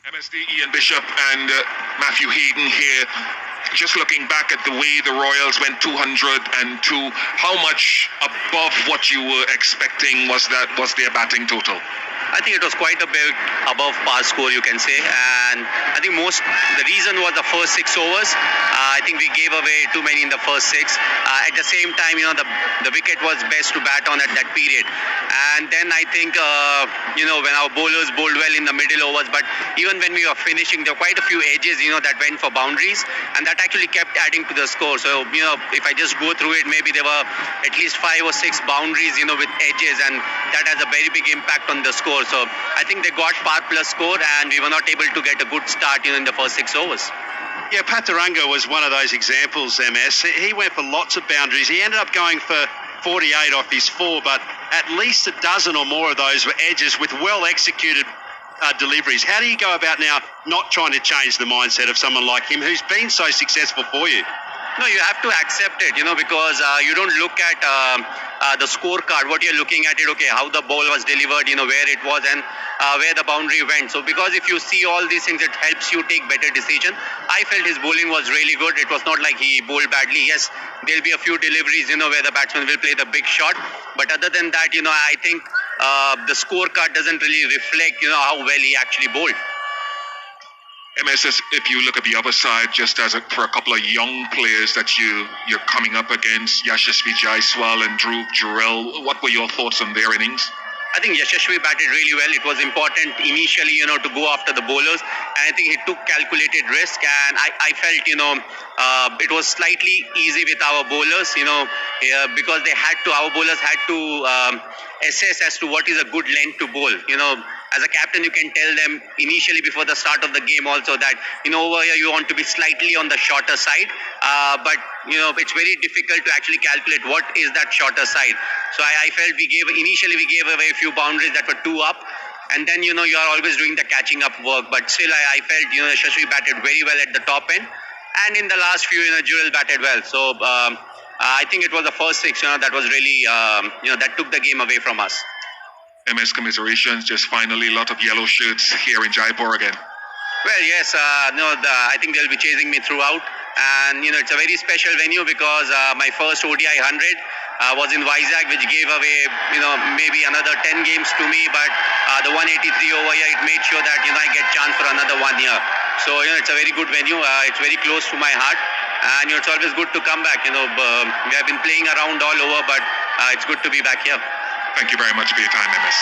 MSD Ian Bishop and Matthew Hayden here. Just looking back at the way the Royals went 202, how much above what you were expecting was their batting total? I think it was quite a bit above par score, you can say, and I think the reason was the first 6 overs. I think we gave away too many in the first 6. At the same time, the wicket was best to bat on at that period, and then I think when our bowlers bowled well in the middle overs, but even when we were finishing, there were quite a few edges that went for boundaries, and that actually kept adding to the score. So if I just go through it, maybe there were at least 5 or 6 boundaries with edges, and that has a very big impact on the score. So I think they got par plus score, and we were not able to get a good start in the first 6 overs. Yeah, Pataranga was one of those examples, MS. He went for lots of boundaries. He ended up going for 48 off his 4, but at least a dozen or more of those were edges with well-executed deliveries. How do you go about now not trying to change the mindset of someone like him who's been so successful for you? No, you have to accept it, because you don't look at the scorecard. What you're looking at it, okay, how the ball was delivered, where it was and where the boundary went. So because if you see all these things, it helps you take better decision. I felt his bowling was really good. It was not like he bowled badly. Yes, there'll be a few deliveries, where the batsman will play the big shot. But other than that, I think the scorecard doesn't really reflect, how well he actually bowled. MSS, if you look at the other side, just for a couple of young players that you're coming up against, Yashasvi Jaiswal and Dhruv Jurel, what were your thoughts on their innings? I think Yashasvi batted really well. It was important initially, to go after the bowlers, and I think he took calculated risk, and I felt, it was slightly easy with our bowlers, because our bowlers had to assess as to what is a good length to bowl. As a captain, you can tell them initially before the start of the game also that, over here you want to be slightly on the shorter side. But, it's very difficult to actually calculate what is that shorter side. So I felt initially we gave away a few boundaries that were 2 up. And then, you are always doing the catching up work. But still, I felt, Shashvi batted very well at the top end. And in the last few, Jurel batted well. So I think it was the first 6, that was really, that took the game away from us. MS commiserations, just finally a lot of yellow shirts here in Jaipur again. Well, yes, I think they'll be chasing me throughout. And, it's a very special venue because my first ODI 100 was in Vizag, which gave away, maybe another 10 games to me. But the 183 over here, it made sure that, I get chance for another 1 year. So, it's a very good venue. It's very close to my heart. And, it's always good to come back. We have been playing around all over, but it's good to be back here. Thank you very much for your time, MS.